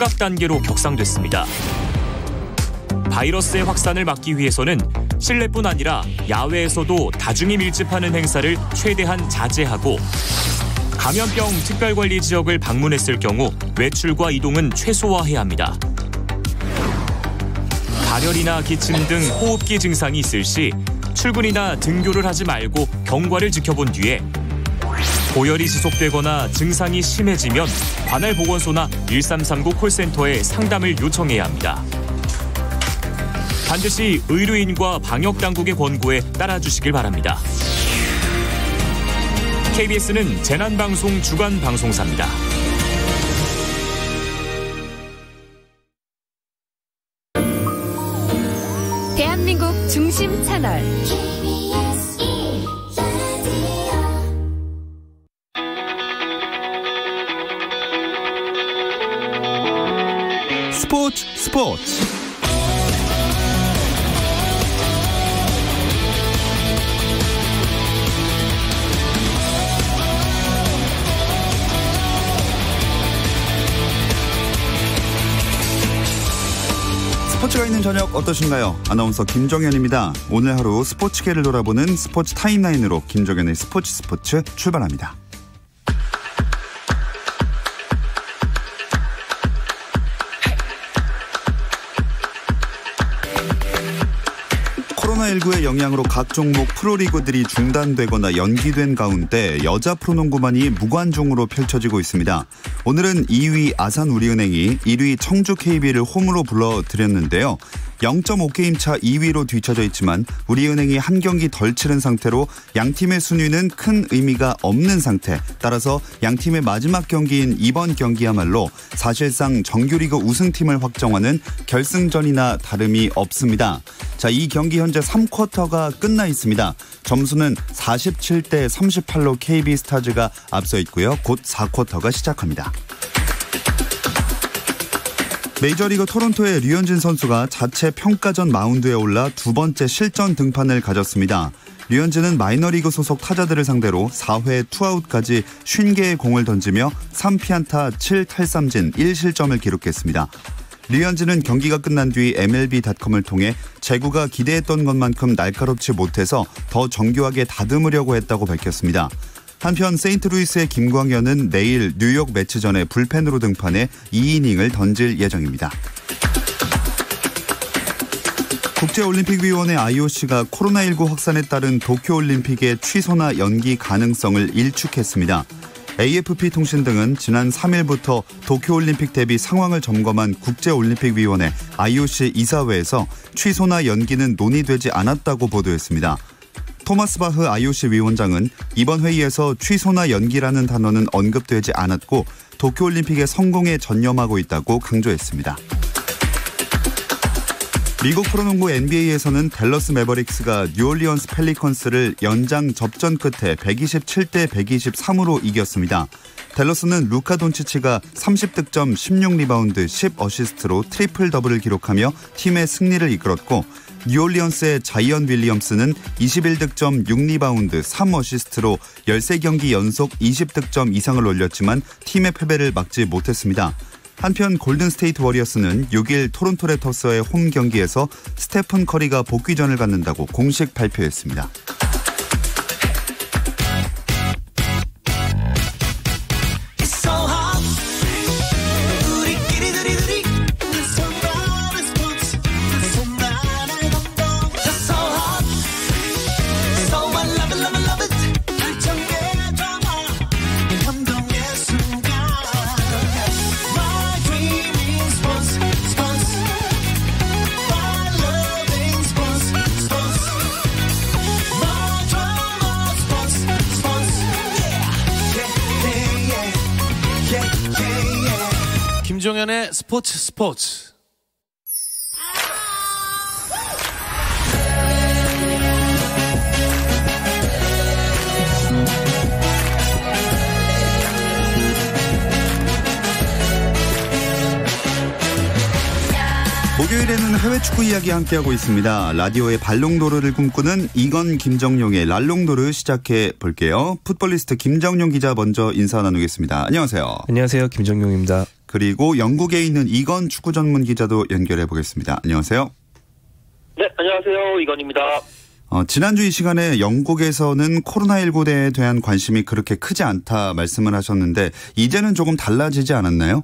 심각 단계로 격상됐습니다. 바이러스의 확산을 막기 위해서는 실내뿐 아니라 야외에서도 다중이 밀집하는 행사를 최대한 자제하고 감염병 특별관리 지역을 방문했을 경우 외출과 이동은 최소화해야 합니다. 발열이나 기침 등 호흡기 증상이 있을 시 출근이나 등교를 하지 말고 경과를 지켜본 뒤에 고열이 지속되거나 증상이 심해지면 관할 보건소나 1339 콜센터에 상담을 요청해야 합니다. 반드시 의료인과 방역당국의 권고에 따라주시길 바랍니다. KBS는 재난방송 주간 방송사입니다. 대한민국 중심 채널 스포츠 스포츠가 있는 저녁 어떠신가요? 아나운서 김정현입니다. 오늘 하루 스포츠계를 돌아보는 스포츠 타임라인으로 김정현의 스포츠 출발합니다. 코로나19의 영향으로 각 종목 프로리그들이 중단되거나 연기된 가운데 여자 프로농구만이 무관중으로 펼쳐지고 있습니다. 오늘은 2위 아산우리은행이 1위 청주 KB를 홈으로 불러들였는데요. 0.5게임 차 2위로 뒤처져 있지만 우리은행이 한 경기 덜 치른 상태로 양팀의 순위는 큰 의미가 없는 상태. 따라서 양팀의 마지막 경기인 이번 경기야말로 사실상 정규리그 우승팀을 확정하는 결승전이나 다름이 없습니다. 자, 이 경기 현재 3쿼터가 끝나 있습니다. 점수는 47대 38로 KB 스타즈가 앞서 있고요. 곧 4쿼터가 시작합니다. 메이저리그 토론토의 류현진 선수가 자체 평가전 마운드에 올라 두 번째 실전 등판을 가졌습니다. 류현진은 마이너리그 소속 타자들을 상대로 4회 투아웃까지 50개의 공을 던지며 3피안타 7탈삼진 1실점을 기록했습니다. 류현진은 경기가 끝난 뒤 MLB.com을 통해 제구가 기대했던 것만큼 날카롭지 못해서 더 정교하게 다듬으려고 했다고 밝혔습니다. 한편 세인트루이스의 김광현은 내일 뉴욕 매치 전에 불펜으로 등판해 2이닝을 던질 예정입니다. 국제올림픽위원회 IOC가 코로나19 확산에 따른 도쿄올림픽의 취소나 연기 가능성을 일축했습니다. AFP 통신 등은 지난 3일부터 도쿄올림픽 대비 상황을 점검한 국제올림픽위원회 IOC 이사회에서 취소나 연기는 논의되지 않았다고 보도했습니다. 토마스 바흐 IOC 위원장은 이번 회의에서 취소나 연기라는 단어는 언급되지 않았고 도쿄올림픽의 성공에 전념하고 있다고 강조했습니다. 미국 프로농구 NBA에서는 댈러스 매버릭스가 뉴올리언스 펠리컨스를 연장 접전 끝에 127대 123으로 이겼습니다. 댈러스는 루카 돈치치가 30득점 16리바운드 10어시스트로 트리플 더블을 기록하며 팀의 승리를 이끌었고 뉴올리언스의 자이언 윌리엄스는 21득점 6리바운드 3어시스트로 13경기 연속 20득점 이상을 올렸지만 팀의 패배를 막지 못했습니다. 한편 골든스테이트 워리어스는 6일 토론토 랩터스와의 홈 경기에서 스테픈 커리가 복귀전을 갖는다고 공식 발표했습니다. 김종현의 스포츠. 목요일에는 해외 축구 이야기 함께하고 있습니다. 라디오의 발롱도르를 꿈꾸는 이건 김정용의 랄롱도르 시작해 볼게요. 풋볼리스트 김정용 기자 먼저 인사 나누겠습니다. 안녕하세요. 안녕하세요. 김정용입니다. 그리고 영국에 있는 이건 축구 전문 기자도 연결해 보겠습니다. 안녕하세요. 네, 안녕하세요. 이건입니다. 지난주 이 시간에 영국에서는 코로나19에 대한 관심이 그렇게 크지 않다 말씀을 하셨는데 이제는 조금 달라지지 않았나요?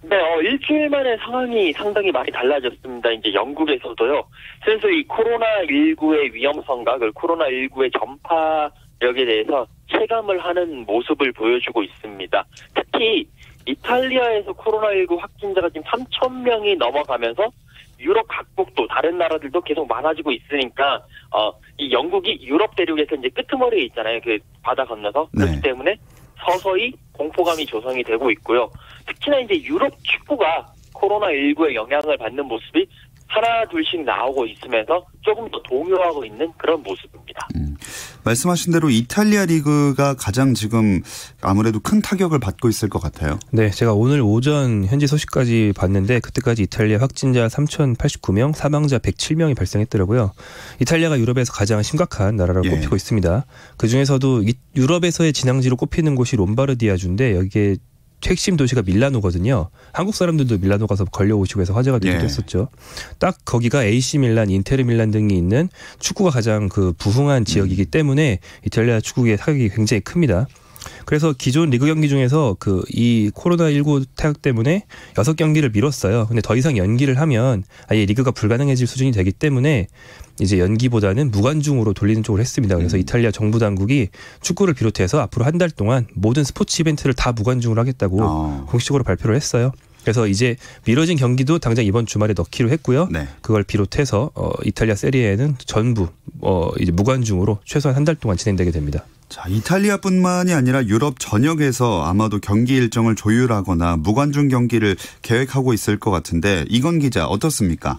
네, 일주일 만에 상황이 상당히 많이 달라졌습니다. 이제 영국에서도요. 그래서 이 코로나19의 위험성과 그 코로나19의 전파력에 대해서 체감을 하는 모습을 보여주고 있습니다. 특히 이탈리아에서 코로나19 확진자가 지금 3,000명이 넘어가면서 유럽 각국도 다른 나라들도 계속 많아지고 있으니까 이 영국이 유럽 대륙에서 이제 끄트머리에 있잖아요. 그 바다 건너서. 네. 그렇기 때문에 서서히 공포감이 조성이 되고 있고요. 특히나 이제 유럽 축구가 코로나19의 영향을 받는 모습이 하나 둘씩 나오고 있으면서 조금 더 동요하고 있는 그런 모습입니다. 말씀하신 대로 이탈리아 리그가 가장 지금 아무래도 큰 타격을 받고 있을 것 같아요. 네, 제가 오늘 오전 현지 소식까지 봤는데 그때까지 이탈리아 확진자 3,089명, 사망자 107명이 발생했더라고요. 이탈리아가 유럽에서 가장 심각한 나라라고 꼽히고 있습니다. 그중에서도 유럽에서의 진앙지로 꼽히는 곳이 롬바르디아주인데 여기에 핵심 도시가 밀라노거든요. 한국 사람들도 밀라노 가서 걸려오시고 해서 화제가 되기도 했었죠. 딱 거기가 AC 밀란, 인테르 밀란 등이 있는 축구가 가장 그 부흥한 지역이기 때문에 이탈리아 축구의 타격이 굉장히 큽니다. 그래서 기존 리그 경기 중에서 이 코로나19 타격 때문에 6경기를 미뤘어요. 근데 더 이상 연기를 하면 아예 리그가 불가능해질 수준이 되기 때문에 이제 연기보다는 무관중으로 돌리는 쪽으로 했습니다. 그래서 이탈리아 정부 당국이 축구를 비롯해서 앞으로 한 달 동안 모든 스포츠 이벤트를 다 무관중으로 하겠다고 공식적으로 발표를 했어요. 그래서 이제 미뤄진 경기도 당장 이번 주말에 넣기로 했고요. 네. 그걸 비롯해서 이탈리아 세리에는 전부 이제 무관중으로 최소한 한 달 동안 진행되게 됩니다. 자, 이탈리아뿐만이 아니라 유럽 전역에서 아마도 경기 일정을 조율하거나 무관중 경기를 계획하고 있을 것 같은데 이건 기자 어떻습니까?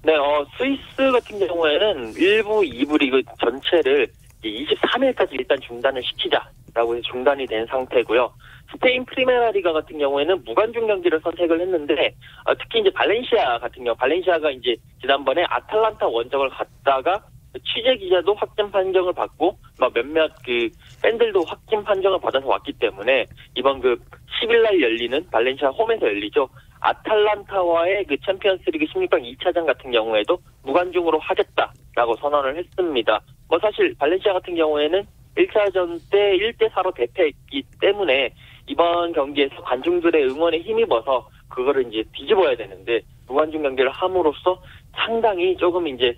네, 스위스 같은 경우에는 1부, 2부 리그 전체를 23일까지 일단 중단을 시키자라고 해서 중단이 된 상태고요. 스페인 프리메라 리가 같은 경우에는 무관중 경기를 선택을 했는데 특히 이제 발렌시아 같은 경우, 발렌시아가 이제 지난번에 아탈란타 원정을 갔다가 취재 기자도 확진 판정을 받고 몇몇 그 팬들도 확진 판정을 받아서 왔기 때문에 이번 10일 날 열리는 발렌시아 홈에서 열리죠. 아탈란타와의 그 챔피언스리그 16강 2차전 같은 경우에도 무관중으로 하겠다라고 선언을 했습니다. 사실 발렌시아 같은 경우에는 1차전 때 1대4로 대패했기 때문에 이번 경기에서 관중들의 응원에 힘입어서 그거를 이제 뒤집어야 되는데 무관중 경기를 함으로써 상당히 조금 이제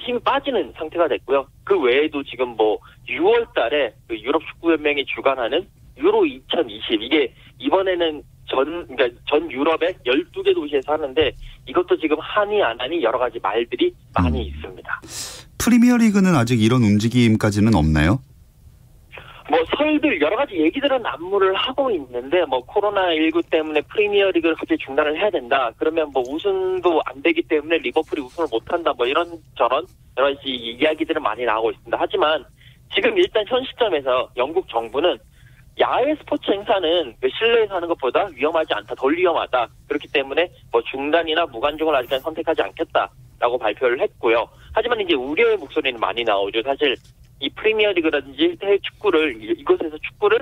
힘이 빠지는 상태가 됐고요. 그 외에도 지금 6월 달에 그 유럽 축구연맹이 주관하는 유로 2020 이게 이번에는 전 유럽의 12개 도시에서 하는데 이것도 지금 하니 안 하니 여러 가지 말들이 많이 있습니다. 프리미어리그는 아직 이런 움직임까지는 없나요? 설들 여러 가지 얘기들은 난무를 하고 있는데 코로나19 때문에 프리미어리그를 갑자기 중단을 해야 된다. 그러면 우승도 안 되기 때문에 리버풀이 우승을 못한다. 이런 저런 여러 가지 이야기들은 많이 나오고 있습니다. 하지만 지금 일단 현 시점에서 영국 정부는 야외 스포츠 행사는 실내에서 하는 것보다 위험하지 않다, 덜 위험하다. 그렇기 때문에 중단이나 무관중을 아직까지 선택하지 않겠다라고 발표를 했고요. 하지만 이제 우려의 목소리는 많이 나오죠. 사실 이 프리미어리그라든지 해외 축구를 이곳에서 축구를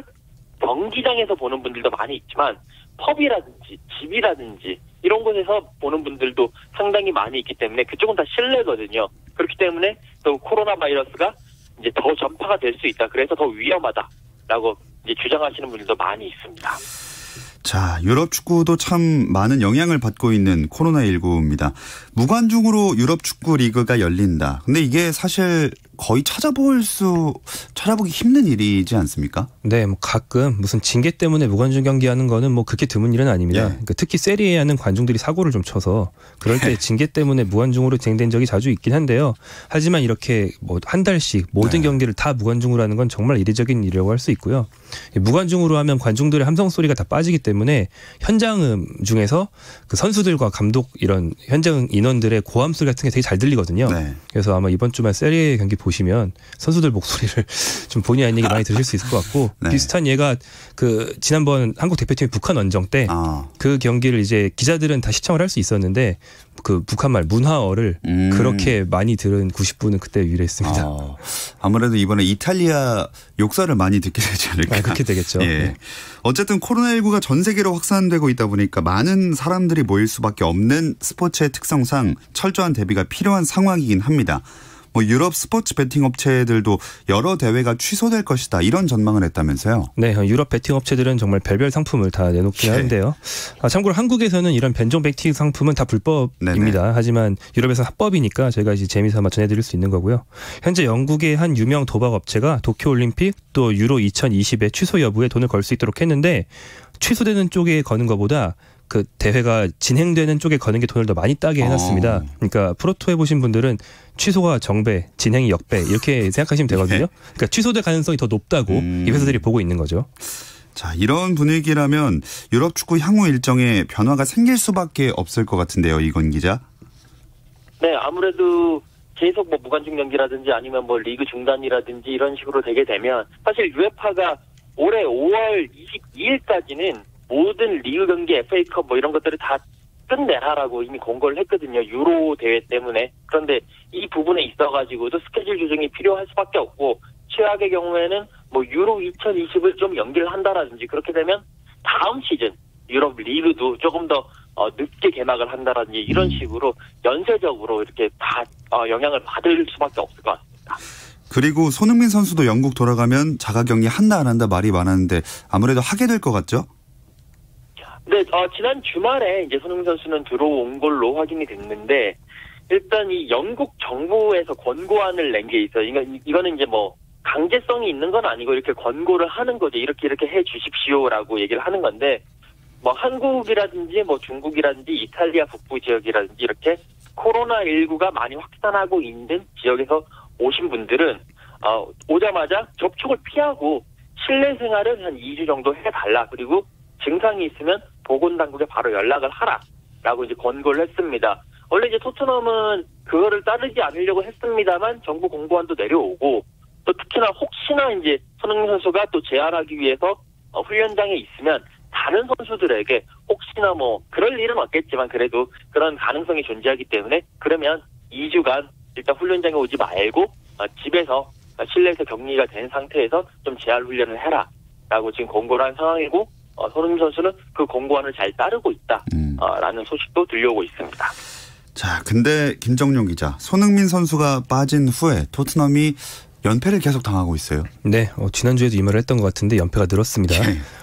경기장에서 보는 분들도 많이 있지만 펍이라든지 집이라든지 이런 곳에서 보는 분들도 상당히 많이 있기 때문에 그쪽은 다 실내거든요. 그렇기 때문에 또 코로나 바이러스가 이제 더 전파가 될 수 있다. 그래서 더 위험하다라고 이제 주장하시는 분들도 많이 있습니다. 자, 유럽 축구도 참 많은 영향을 받고 있는 코로나19입니다. 무관중으로 유럽 축구 리그가 열린다. 근데 이게 사실 거의 찾아보기 힘든 일이지 않습니까? 네, 가끔 무슨 징계 때문에 무관중 경기하는 거는 그렇게 드문 일은 아닙니다. 그러니까 특히 세리에 하는 관중들이 사고를 좀 쳐서 그럴 때 징계 때문에 무관중으로 진행된 적이 자주 있긴 한데요. 하지만 이렇게 한 달씩 모든 경기를 다 무관중으로 하는 건 정말 이례적인 일이라고 할 수 있고요. 무관중으로 하면 관중들의 함성 소리가 다 빠지기 때문에 현장음 중에서 그 선수들과 감독 이런 현장 인원들의 고함 소리 같은 게 되게 잘 들리거든요. 그래서 아마 이번 주말 세리에 경기 보시면 선수들 목소리를 좀 본의 아닌 얘기 많이 들으실 수 있을 것 같고 비슷한 예가 지난번 한국 대표팀이 북한 원정 때 그 경기를 이제 기자들은 다 시청을 할 수 있었는데 그 북한말 문화어를 그렇게 많이 들은 90분은 그때 유일했습니다. 아무래도 이번에 이탈리아 욕설을 많이 듣게 되지 않을까. 그렇게 되겠죠. 예. 네. 어쨌든 코로나19가 전 세계로 확산되고 있다 보니까 많은 사람들이 모일 수밖에 없는 스포츠의 특성상 철저한 대비가 필요한 상황이긴 합니다. 뭐 유럽 스포츠 베팅 업체들도 여러 대회가 취소될 것이다 이런 전망을 했다면서요. 네, 유럽 베팅 업체들은 정말 별별 상품을 다 내놓긴 하는데요. 참고로 한국에서는 이런 변종 베팅 상품은 다 불법입니다. 네네. 하지만 유럽에서는 합법이니까 저희가 이제 재미삼아 전해드릴 수 있는 거고요. 현재 영국의 한 유명 도박 업체가 도쿄올림픽 또 유로 2020의 취소 여부에 돈을 걸 수 있도록 했는데 취소되는 쪽에 거는 것보다 그 대회가 진행되는 쪽에 거는 게 돈을 더 많이 따게 해놨습니다. 그러니까 프로토 해보신 분들은 취소가 정배, 진행이 역배 이렇게 생각하시면 되거든요. 그러니까 취소될 가능성이 더 높다고 이 회사들이 보고 있는 거죠. 자, 이런 분위기라면 유럽 축구 향후 일정에 변화가 생길 수밖에 없을 것 같은데요, 이건 기자. 네, 아무래도 계속 뭐 무관중 연기라든지 아니면 뭐 리그 중단이라든지 이런 식으로 되게 되면 사실 UEFA가 올해 5월 22일까지는 모든 리그 경기, FA컵 뭐 이런 것들을 다 끝내라라고 이미 공고를 했거든요. 유로 대회 때문에. 그런데 이 부분에 있어가지고도 스케줄 조정이 필요할 수밖에 없고 최악의 경우에는 뭐 유로 2020을 좀 연기를 한다라든지 그렇게 되면 다음 시즌 유럽 리그도 조금 더 늦게 개막을 한다라든지 이런 식으로 연쇄적으로 이렇게 다 영향을 받을 수밖에 없을 것 같습니다. 그리고 손흥민 선수도 영국 돌아가면 자가격리 한다 안 한다 말이 많았는데 아무래도 하게 될 것 같죠? 네, 지난 주말에 이제 손흥민 선수는 들어온 걸로 확인이 됐는데, 일단 이 영국 정부에서 권고안을 낸 게 있어요. 이거는 이제 뭐, 강제성이 있는 건 아니고 이렇게 권고를 하는 거죠. 이렇게 해 주십시오라고 얘기를 하는 건데, 뭐 한국이라든지 뭐 중국이라든지 이탈리아 북부 지역이라든지 이렇게 코로나19가 많이 확산하고 있는 지역에서 오신 분들은, 오자마자 접촉을 피하고 실내 생활을 한 2주 정도 해달라. 그리고 증상이 있으면 보건당국에 바로 연락을 하라라고 이제 권고를 했습니다. 원래 이제 토트넘은 그거를 따르지 않으려고 했습니다만 정부 공고안도 내려오고 또 특히나 혹시나 이제 손흥민 선수가 또 재활하기 위해서 훈련장에 있으면 다른 선수들에게 혹시나 뭐 그럴 일은 없겠지만 그래도 그런 가능성이 존재하기 때문에 그러면 2주간 일단 훈련장에 오지 말고 집에서 실내에서 격리가 된 상태에서 좀 재활 훈련을 해라라고 지금 권고를 한 상황이고 손흥민 선수는 그 공고안을 잘 따르고 있다라는 소식도 들려오고 있습니다. 자, 근데 김정용 기자, 손흥민 선수가 빠진 후에 토트넘이 연패를 계속 당하고 있어요. 네, 지난주에도 이 말을 했던 것 같은데 연패가 늘었습니다.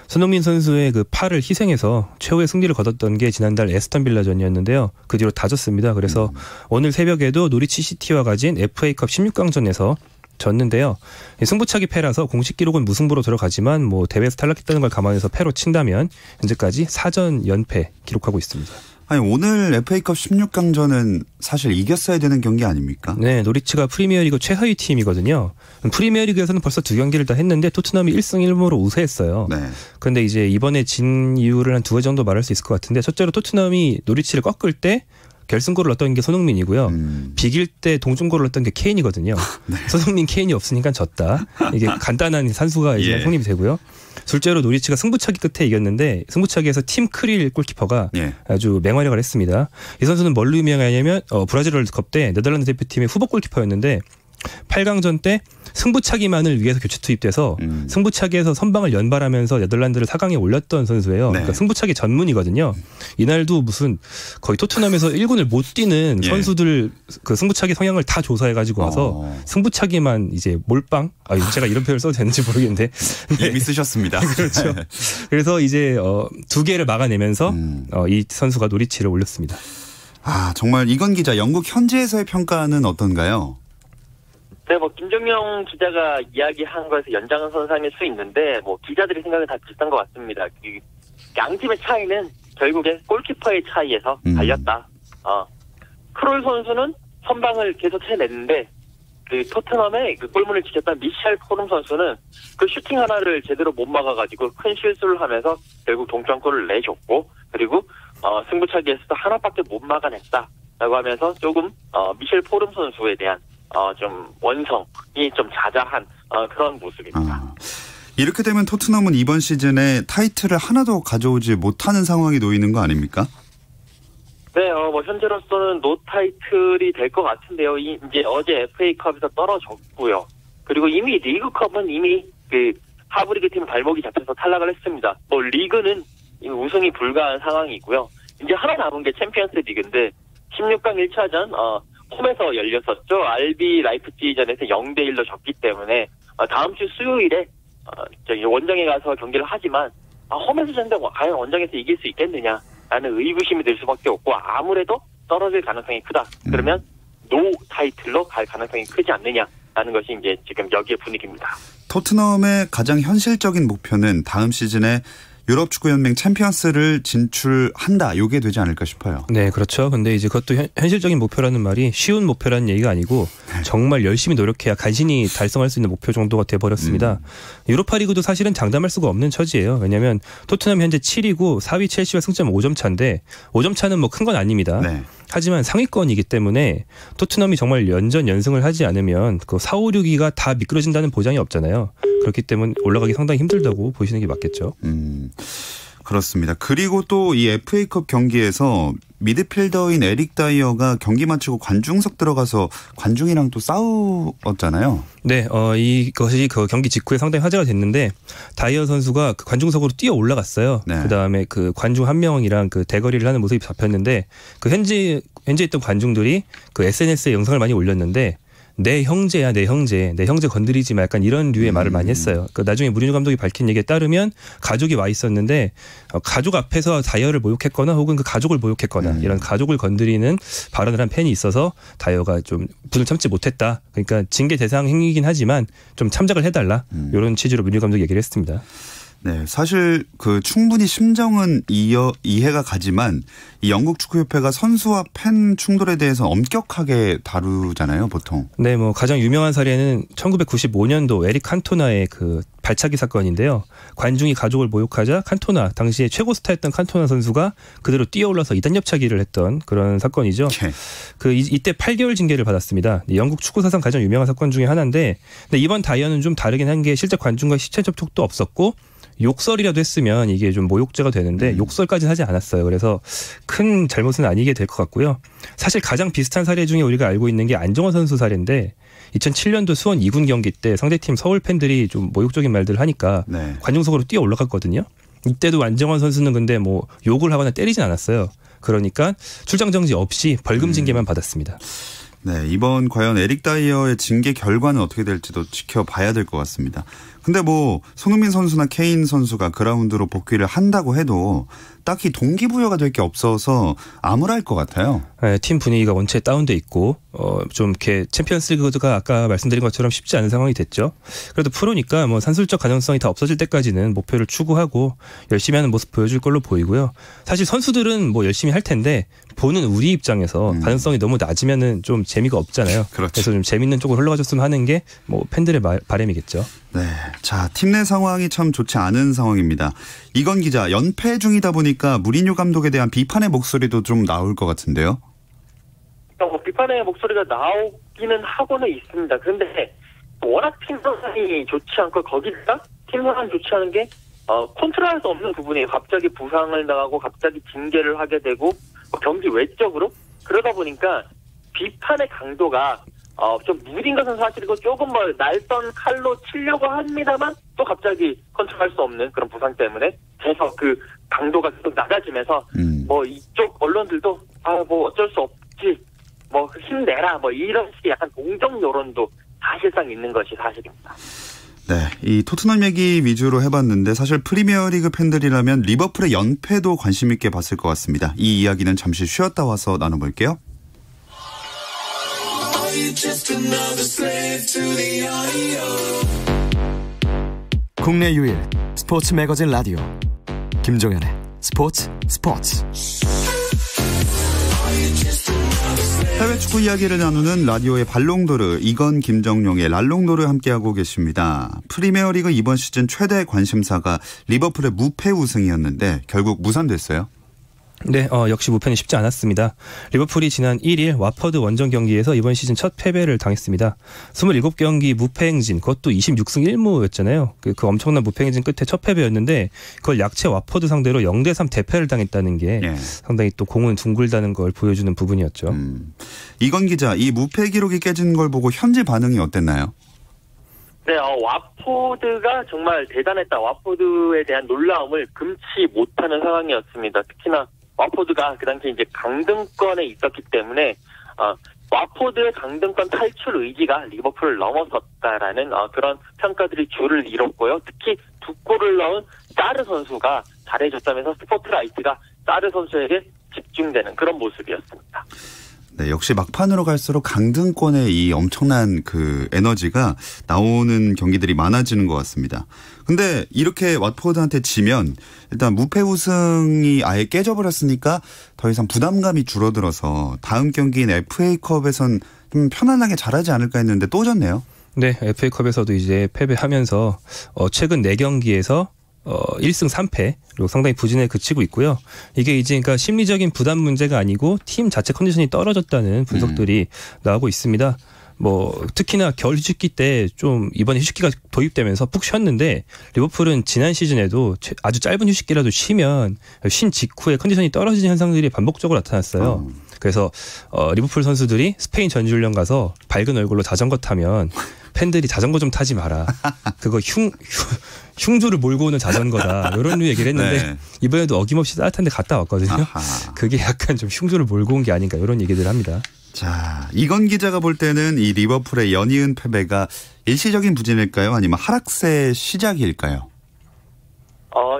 손흥민 선수의 그 팔을 희생해서 최후의 승리를 거뒀던 게 지난달 에스턴 빌라전이었는데요. 그 뒤로 다 졌습니다. 그래서 오늘 새벽에도 노리치 시티와 가진 FA컵 16강전에서 졌는데요. 승부차기 패라서 공식 기록은 무승부로 들어가지만 뭐 대회에서 탈락했다는 걸 감안해서 패로 친다면 현재까지 4전 연패 기록하고 있습니다. 아니 오늘 FA컵 16강전은 사실 이겼어야 되는 경기 아닙니까? 네, 노리치가 프리미어리그 최하위 팀이거든요. 프리미어리그에서는 벌써 2경기를 다 했는데 토트넘이 1승 1무로 우세했어요. 네. 그런데 이제 이번에 진 이유를 한 2개 정도 말할 수 있을 것 같은데 첫째로 토트넘이 노리치를 꺾을 때 결승골을 넣었던 게 손흥민이고요. 비길 때 동점골을 넣었던 게 케인이거든요. 네. 손흥민, 케인이 없으니까 졌다. 이게 간단한 산수가 이제 성립이 되고요. 둘째로 노리치가 승부차기 끝에 이겼는데 승부차기에서 팀 크릴 골키퍼가 아주 맹활약을 했습니다. 이 선수는 뭘로 유명하냐면 브라질 월드컵 때 네덜란드 대표팀의 후보 골키퍼였는데 8강전 때 승부차기만을 위해서 교체 투입돼서 승부차기에서 선방을 연발하면서 네덜란드를 4강에 올렸던 선수예요. 네. 그러니까 승부차기 전문이거든요. 이날도 무슨 거의 토트넘에서 1군을 못 뛰는 선수들 그 승부차기 성향을 다 조사해가지고 와서 승부차기만 이제 몰빵? 제가 이런 표현을 써도 되는지 모르겠는데 이미 쓰셨습니다. 그렇죠. 그래서 이제 2개를 막아내면서 이 선수가 노리치를 올렸습니다. 아, 정말 이건 기자, 영국 현지에서의 평가는 어떤가요? 네, 뭐 김정용 기자가 이야기한 거에서 연장은 선상일 수 있는데 뭐 기자들의 생각은 다 비슷한 것 같습니다. 양 팀의 차이는 결국에 골키퍼의 차이에서 달렸다. 크롤 선수는 선방을 계속 해냈는데 그 토트넘의 그 골문을 지켰던 미셸 포름 선수는 그 슈팅 하나를 제대로 못 막아가지고 큰 실수를 하면서 결국 동점골을 내줬고 그리고 승부차기에서도 하나밖에 못 막아냈다라고 하면서 조금 미셸 포름 선수에 대한 좀 원성이 좀 자자한 그런 모습입니다. 이렇게 되면 토트넘은 이번 시즌에 타이틀을 하나도 가져오지 못하는 상황이 놓이는 거 아닙니까? 네, 뭐 뭐 현재로서는 노 타이틀이 될 것 같은데요. 이제 어제 FA컵에서 떨어졌고요. 그리고 이미 리그컵은 이미 그 하브리그 팀 발목이 잡혀서 탈락을 했습니다. 뭐 리그는 우승이 불가한 상황이고요. 이제 하나 남은 게 챔피언스 리그인데 16강 1차전 홈에서 열렸었죠. RB 라이프치히전에서 0대1로 졌기 때문에 다음 주 수요일에 저기 원정에 가서 경기를 하지만 홈에서 졌는데 과연 원정에서 이길 수 있겠느냐라는 의구심이 들 수밖에 없고 아무래도 떨어질 가능성이 크다. 그러면 노 타이틀로 갈 가능성이 크지 않느냐라는 것이 이제 지금 여기의 분위기입니다. 토트넘의 가장 현실적인 목표는 다음 시즌에 유럽축구연맹 챔피언스를 진출한다. 이게 되지 않을까 싶어요. 네, 그렇죠. 근데 이제 그것도 현실적인 목표라는 말이 쉬운 목표라는 얘기가 아니고 정말 열심히 노력해야 간신히 달성할 수 있는 목표 정도가 돼버렸습니다. 유로파리그도 사실은 장담할 수가 없는 처지예요. 왜냐하면 토트넘이 현재 7위고 4위 첼시와 승점 5점 차인데 5점 차는 뭐 큰 건 아닙니다. 네. 하지만 상위권이기 때문에 토트넘이 정말 연전연승을 하지 않으면 그 4, 5, 6위가 다 미끄러진다는 보장이 없잖아요. 그렇기 때문에 올라가기 상당히 힘들다고 보시는 게 맞겠죠. 그렇습니다. 그리고 또 이 FA컵 경기에서 미드필더인 에릭 다이어가 경기 마치고 관중석 들어가서 관중이랑 또 싸웠잖아요. 네, 이것이 그 경기 직후에 상당히 화제가 됐는데 다이어 선수가 그 관중석으로 뛰어 올라갔어요. 네. 그 다음에 그 관중 한 명이랑 그 대거리를 하는 모습이 잡혔는데 그 현재 있던 관중들이 그 SNS에 영상을 많이 올렸는데. 내 형제야, 내 형제 건드리지 마. 약간 이런 류의 말을 많이 했어요. 나중에 무리뉴 감독이 밝힌 얘기에 따르면 가족이 와 있었는데 가족 앞에서 다이어를 모욕했거나 혹은 그 가족을 모욕했거나 이런 가족을 건드리는 발언을 한 팬이 있어서 다이어가 좀 분을 참지 못했다. 그러니까 징계 대상 행위이긴 하지만 좀 참작을 해달라. 이런 취지로 무리뉴 감독이 얘기를 했습니다. 네, 사실 그 충분히 심정은 이해가 가지만 이 영국 축구협회가 선수와 팬 충돌에 대해서 엄격하게 다루잖아요, 보통. 네, 뭐 가장 유명한 사례는 1995년도 에릭 칸토나의 그 발차기 사건인데요. 관중이 가족을 모욕하자 칸토나 당시에 최고 스타였던 칸토나 선수가 그대로 뛰어올라서 2단 옆차기를 했던 그런 사건이죠. 네. 이때 8개월 징계를 받았습니다. 영국 축구 사상 가장 유명한 사건 중에 하나인데, 근데 이번 다이어는 좀 다르긴 한 게 실제 관중과 시체 접촉도 없었고. 욕설이라도 했으면 이게 좀 모욕죄가 되는데 욕설까지는 하지 않았어요. 그래서 큰 잘못은 아니게 될 것 같고요. 사실 가장 비슷한 사례 중에 우리가 알고 있는 게 안정환 선수 사례인데 2007년도 수원 2군 경기 때 상대팀 서울 팬들이 좀 모욕적인 말들을 하니까 네. 관중석으로 뛰어 올라갔거든요. 이때도 안정환 선수는 근데 뭐 욕을 하거나 때리진 않았어요. 그러니까 출장 정지 없이 벌금 징계만 받았습니다. 네, 이번 과연 에릭 다이어의 징계 결과는 어떻게 될지도 지켜봐야 될 것 같습니다. 근데 뭐 손흥민 선수나 케인 선수가 그라운드로 복귀를 한다고 해도 딱히 동기부여가 될 게 없어서 암울할 것 같아요. 네, 팀 분위기가 원체 다운돼 있고 좀 이렇게 챔피언스리그가 아까 말씀드린 것처럼 쉽지 않은 상황이 됐죠. 그래도 프로니까 뭐 산술적 가능성이 다 없어질 때까지는 목표를 추구하고 열심히 하는 모습 보여줄 걸로 보이고요. 사실 선수들은 뭐 열심히 할 텐데 보는 우리 입장에서 가능성이 너무 낮으면은 좀 재미가 없잖아요. 그렇죠. 그래서 좀 재밌는 쪽으로 흘러가줬으면 하는 게 뭐 팬들의 바람이겠죠. 네, 자, 팀 내 상황이 참 좋지 않은 상황입니다. 이건 기자, 연패 중이다 보니까 무리뉴 감독에 대한 비판의 목소리도 좀 나올 것 같은데요. 비판의 목소리가 나오기는 하고는 있습니다. 그런데 워낙 팀 상황이 좋지 않고 거기다가 팀 상황이 좋지 않은 게 컨트롤할 수 없는 부분이 갑자기 부상을 당하고 갑자기 징계를 하게 되고 경기 외적으로 그러다 보니까 비판의 강도가 좀 무딘 것은 사실이고 조금 뭐 날선 칼로 치려고 합니다만 또 갑자기 컨트롤할 수 없는 그런 부상 때문에 계속 그 강도가 계속 낮아지면서 뭐 이쪽 언론들도 뭐 어쩔 수 없지 뭐 힘내라 뭐 이런 식의 약간 동정 여론도 사실상 있는 것이 사실입니다. 네, 이 토트넘 얘기 위주로 해봤는데 사실 프리미어리그 팬들이라면 리버풀의 연패도 관심 있게 봤을 것 같습니다. 이 이야기는 잠시 쉬었다 와서 나눠볼게요. 국내 유일 스포츠 매거진 라디오 김종현의 스포츠. 해외 축구 이야기를 나누는 라디오의 발롱도르, 이건 김정용의 랄롱도르 함께하고 계십니다. 프리미어리그 이번 시즌 최대 관심사가 리버풀의 무패 우승이었는데 결국 무산됐어요. 네, 역시 무패는 쉽지 않았습니다. 리버풀이 지난 1일 와퍼드 원정 경기에서 이번 시즌 첫 패배를 당했습니다. 27경기 무패 행진, 그것도 26승 1무였잖아요. 그 엄청난 무패 행진 끝에 첫 패배였는데 그걸 약체 와퍼드 상대로 0대3 대패를 당했다는 게 상당히 또 공은 둥글다는 걸 보여주는 부분이었죠. 이건 기자, 이 무패 기록이 깨진 걸 보고 현지 반응이 어땠나요? 네, 와포드가 정말 대단했다. 와포드에 대한 놀라움을 금치 못하는 상황이었습니다. 특히나 와포드가 그 당시 이제 강등권에 있었기 때문에 와포드의 강등권 탈출 의지가 리버풀을 넘어섰다라는 그런 평가들이 줄을 이뤘고요. 특히 2골을 넣은 사르 선수가 잘해줬다면서 스포트라이트가 사르 선수에게 집중되는 그런 모습이었습니다. 네, 역시 막판으로 갈수록 강등권의 이 엄청난 그 에너지가 나오는 경기들이 많아지는 것 같습니다. 근데 이렇게 왓포드한테 지면 일단 무패 우승이 아예 깨져버렸으니까 더 이상 부담감이 줄어들어서 다음 경기인 FA컵에선 좀 편안하게 잘하지 않을까 했는데 또 졌네요. 네, FA컵에서도 이제 패배하면서 최근 4경기에서 1승 3패 그리고 상당히 부진에 그치고 있고요. 이게 이제 그러니까 심리적인 부담 문제가 아니고 팀 자체 컨디션이 떨어졌다는 분석들이 나오고 있습니다. 뭐 특히나 겨울 휴식기 때 좀 이번에 휴식기가 도입되면서 푹 쉬었는데 리버풀은 지난 시즌에도 아주 짧은 휴식기라도 쉬면 쉰 직후에 컨디션이 떨어지는 현상들이 반복적으로 나타났어요. 그래서 리버풀 선수들이 스페인 전지훈련 가서 밝은 얼굴로 자전거 타면 팬들이 자전거 좀 타지 마라. 그거 흉조를 몰고 오는 자전거다. 이런 얘기를 했는데 네. 이번에도 어김없이 따뜻한 데 갔다 왔거든요. 아하. 그게 약간 좀 흉조를 몰고 온 게 아닌가 이런 얘기들을 합니다. 자, 이건 기자가 볼 때는 이 리버풀의 연이은 패배가 일시적인 부진일까요? 아니면 하락세의 시작일까요?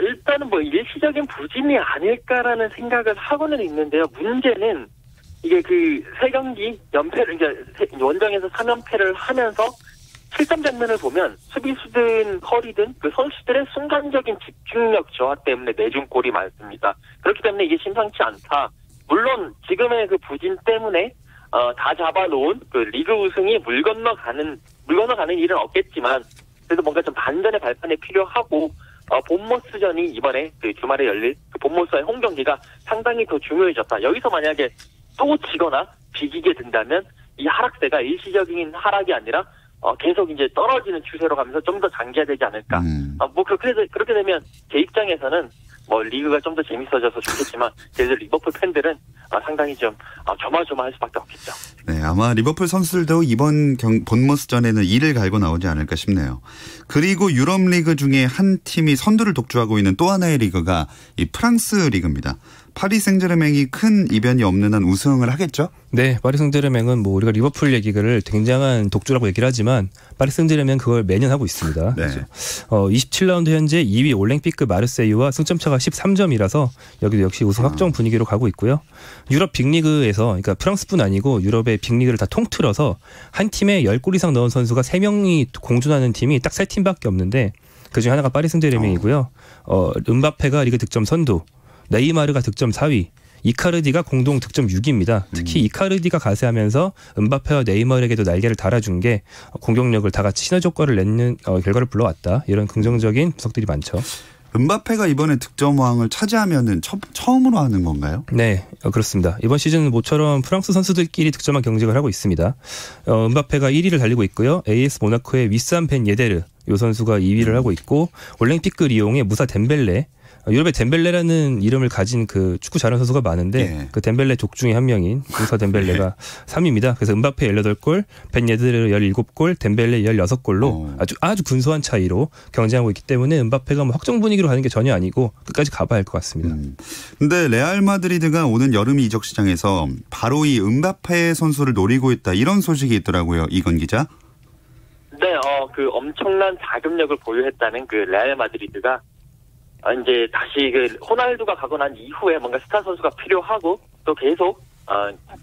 일단은 뭐 일시적인 부진이 아닐까라는 생각을 하고는 있는데요. 문제는 이게 그 3경기 연패를 이제 원정에서 3연패를 하면서 실점 장면을 보면 수비수든 허리든 그 선수들의 순간적인 집중력 저하 때문에 내준 골이 많습니다. 그렇기 때문에 이게 심상치 않다. 물론 지금의 그 부진 때문에 다 잡아놓은 그 리그 우승이 물 건너가는 일은 없겠지만 그래도 뭔가 좀 반전의 발판이 필요하고 본머스전이 이번에 그 주말에 열릴 그 본머스와의 홈 경기가 상당히 더 중요해졌다. 여기서 만약에 또 지거나 비기게 된다면 이 하락세가 일시적인 하락이 아니라 계속 이제 떨어지는 추세로 가면서 좀 더 장기화되지 않을까. 뭐 그렇게 되면 제 입장에서는 뭐 리그가 좀 더 재밌어져서 좋겠지만 제들 리버풀 팬들은 상당히 좀 조마조마할 수밖에 없겠죠. 네, 아마 리버풀 선수들도 이번 본머스전에는 이를 갈고 나오지 않을까 싶네요. 그리고 유럽 리그 중에 한 팀이 선두를 독주하고 있는 또 하나의 리그가 이 프랑스 리그입니다. 파리 생제르맹이 큰 이변이 없는 한 우승을 하겠죠? 네, 파리 생제르맹은 뭐 우리가 리버풀 얘기를 굉장한 독주라고 얘기를 하지만 파리 생제르맹은 그걸 매년 하고 있습니다. 네. 그렇죠? 27라운드 현재 2위 올랭피크 마르세유와 승점차가 13점이라서 여기도 역시 우승 확정 분위기로 가고 있고요. 유럽 빅리그에서 그러니까 프랑스뿐 아니고 유럽의 빅리그를 다 통틀어서 한 팀에 10골 이상 넣은 선수가 3명이 공존하는 팀이 딱 3팀밖에 없는데 그중에 하나가 파리 생제르맹이고요. 음바페가 리그 득점 선두, 네이마르가 득점 4위, 이카르디가 공동 득점 6위입니다. 특히 이카르디가 가세하면서 음바페와 네이마르에게도 날개를 달아준 게 공격력을 다 같이 시너지 효과를 내는 결과를 불러왔다. 이런 긍정적인 분석들이 많죠. 음바페가 이번에 득점왕을 차지하면은 처음으로 하는 건가요? 네, 그렇습니다. 이번 시즌은 모처럼 프랑스 선수들끼리 득점왕 경쟁을 하고 있습니다. 음바페가 1위를 달리고 있고요. AS 모나코의 위산 벤 예데르 이 선수가 2위를 하고 있고 올랭피크 리옹의 무사 덴벨레 유럽에 덴벨레라는 이름을 가진 그 축구 잘하는 선수가 많은데 예. 그 덴벨레 족 중에 한 명인 무사 덴벨레가 3위입니다. 그래서 음바페 18골, 벤 예드르 17골, 덴벨레 16골로 아주 근소한 차이로 경쟁하고 있기 때문에 음바페가 뭐 확정 분위기로 가는 게 전혀 아니고 끝까지 가봐야 할 것 같습니다. 근데 레알 마드리드가 오는 여름 이적 시장에서 바로 이 음바페 선수를 노리고 있다 이런 소식이 있더라고요. 이건 기자. 네, 그 엄청난 자금력을 보유했다는 그 레알 마드리드가 이제 다시 그 호날두가 가고 난 이후에 뭔가 스타 선수가 필요하고 또 계속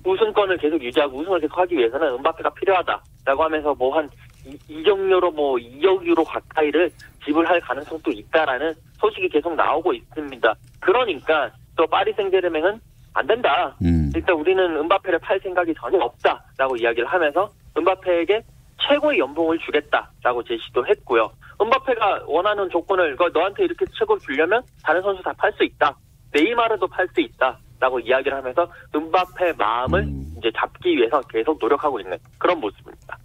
우승권을 계속 유지하고 우승을 계속 하기 위해서는 음바페가 필요하다라고 하면서 뭐 한 이적료로 뭐 2억 유로 가까이를 지불할 가능성도 있다라는 소식이 계속 나오고 있습니다. 그러니까 또 파리 생제르맹은 안 된다. 일단 우리는 음바페를 팔 생각이 전혀 없다라고 이야기를 하면서 음바페에게 최고의 연봉을 주겠다라고 제시도 했고요. 음바페가 원하는 조건을 너한테 이렇게 최고 주려면 다른 선수 다 팔 수 있다. 네이마르도 팔 수 있다. 라고 이야기를 하면서 음바페 마음을 이제 잡기 위해서 계속 노력하고 있는 그런 모습입니다.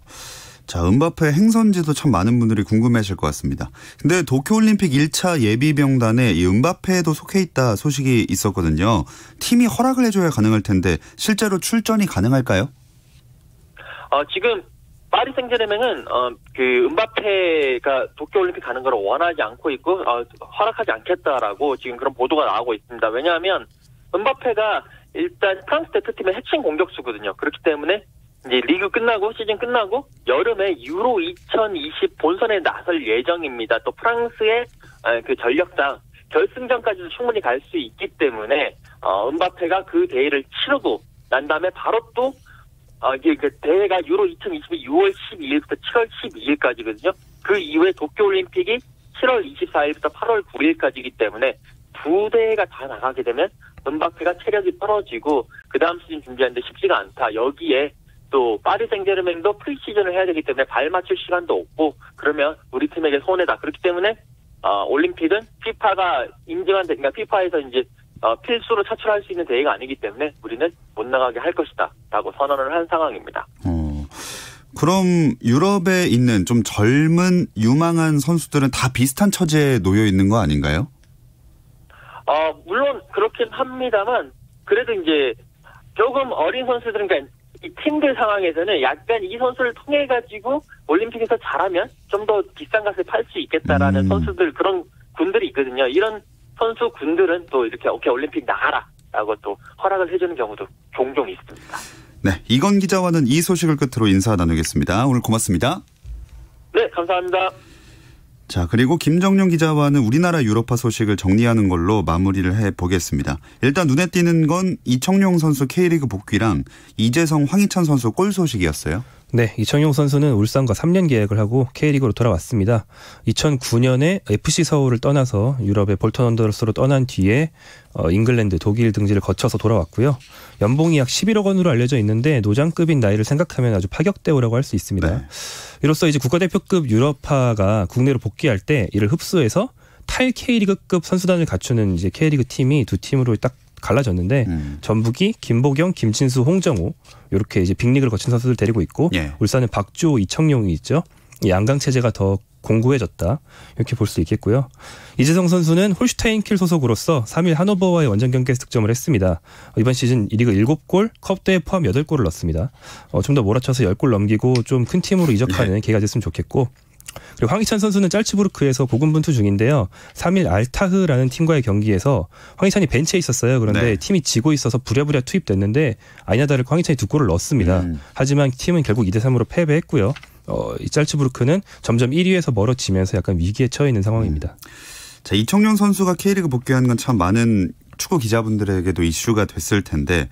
자, 음바페 행선지도 참 많은 분들이 궁금해하실 것 같습니다. 근데 도쿄올림픽 1차 예비 명단에 이 음바페도 속해 있다 소식이 있었거든요. 팀이 허락을 해줘야 가능할 텐데 실제로 출전이 가능할까요? 지금 파리 생제르맹은 그 음바페가 도쿄올림픽 가는 걸 원하지 않고 있고 허락하지 않겠다라고 지금 그런 보도가 나오고 있습니다. 왜냐하면 음바페가 일단 프랑스 대표팀의 핵심 공격수거든요. 그렇기 때문에 이제 리그 끝나고 시즌 끝나고 여름에 유로 2020 본선에 나설 예정입니다. 또 프랑스의 그 전력상 결승전까지도 충분히 갈 수 있기 때문에 음바페가 그 대회를 치르고 난 다음에 바로 또 이게 그 대회가 유로 2022 6월 12일부터 7월 12일까지거든요. 그 이후에 도쿄올림픽이 7월 24일부터 8월 9일까지이기 때문에 두 대회가 다 나가게 되면 음바페가 체력이 떨어지고 그 다음 시즌 준비하는데 쉽지가 않다. 여기에 또 파리 생제르맹도 프리시즌을 해야 되기 때문에 발 맞출 시간도 없고 그러면 우리 팀에게 손해다. 그렇기 때문에 올림픽은 피파가 인증한 그러니까 피파에서 이제 필수로 차출할 수 있는 대회가 아니기 때문에 우리는 못 나가게 할 것이다라고 선언을 한 상황입니다. 그럼 유럽에 있는 좀 젊은 유망한 선수들은 다 비슷한 처지에 놓여 있는 거 아닌가요? 물론 그렇긴 합니다만 그래도 이제 조금 어린 선수들은 그러니까 이 팀들 상황에서는 약간 이 선수를 통해 가지고 올림픽에서 잘하면 좀 더 비싼 값에 팔 수 있겠다라는 선수들 그런 군들이 있거든요. 이런 선수 군들은 또 이렇게 오케이 올림픽 나가라라고 또 허락을 해주는 경우도 종종 있습니다. 네, 이건 기자와는 이 소식을 끝으로 인사 나누겠습니다. 오늘 고맙습니다. 네, 감사합니다. 자, 그리고 김정용 기자와는 우리나라 유럽파 소식을 정리하는 걸로 마무리를 해보겠습니다. 일단 눈에 띄는 건 이청용 선수 K리그 복귀랑 이재성, 황희찬 선수 골 소식이었어요. 네, 이청용 선수는 울산과 3년 계약을 하고 K리그로 돌아왔습니다. 2009년에 FC 서울을 떠나서 유럽의 볼턴 원더러스로 떠난 뒤에 잉글랜드, 독일 등지를 거쳐서 돌아왔고요. 연봉이 약 11억 원으로 알려져 있는데 노장급인 나이를 생각하면 아주 파격대우라고 할 수 있습니다. 네. 이로써 이제 국가대표급 유럽파가 국내로 복귀할 때 이를 흡수해서 탈 K리그급 선수단을 갖추는 이제 K리그 팀이 두 팀으로 딱 갈라졌는데 전북이 김보경, 김진수, 홍정호 이렇게 이제 빅리그를 거친 선수들 데리고 있고 울산은 박주호, 이청용이 있죠. 이 양강 체제가 더 공고해졌다 이렇게 볼 수 있겠고요. 이재성 선수는 홀슈타인 킬 소속으로서 3일 하노버와의 원정 경기에서 득점을 했습니다. 이번 시즌 리그 7골, 컵대회 포함 8골을 넣었습니다. 좀 더 몰아쳐서 10골 넘기고 좀 큰 팀으로 이적하는 계기가 됐으면 좋겠고 그리고 황희찬 선수는 짤츠부르크에서 고군분투 중인데요. 3일 알타흐라는 팀과의 경기에서 황희찬이 벤치에 있었어요. 그런데 팀이 지고 있어서 부랴부랴 투입됐는데 아니나 다를까 황희찬이 2골을 넣었습니다. 하지만 팀은 결국 2대3으로 패배했고요. 이 짤츠부르크는 점점 1위에서 멀어지면서 약간 위기에 처해 있는 상황입니다. 자, 이청용 선수가 K리그 복귀한 건 참 많은 축구 기자분들에게도 이슈가 됐을 텐데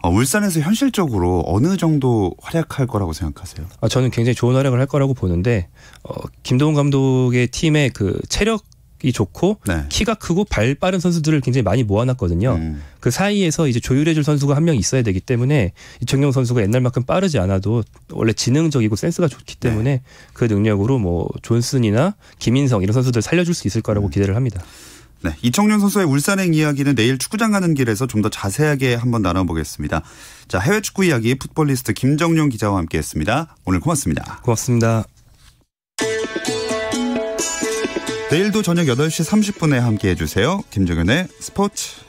울산에서 현실적으로 어느 정도 활약할 거라고 생각하세요? 저는 굉장히 좋은 활약을 할 거라고 보는데 김도훈 감독의 팀의 그 체력이 좋고 키가 크고 발 빠른 선수들을 굉장히 많이 모아놨거든요. 그 사이에서 이제 조율해줄 선수가 한 명 있어야 되기 때문에 이청용 선수가 옛날만큼 빠르지 않아도 원래 지능적이고 센스가 좋기 때문에 그 능력으로 뭐 존슨이나 김인성 이런 선수들 살려줄 수 있을 거라고 기대를 합니다. 네, 이청용 선수의 울산행 이야기는 내일 축구장 가는 길에서 좀 더 자세하게 한번 나눠보겠습니다. 자, 해외 축구 이야기 풋볼리스트 김정용 기자와 함께했습니다. 오늘 고맙습니다. 고맙습니다. 내일도 저녁 8시 30분에 함께해 주세요. 김정현의 스포츠.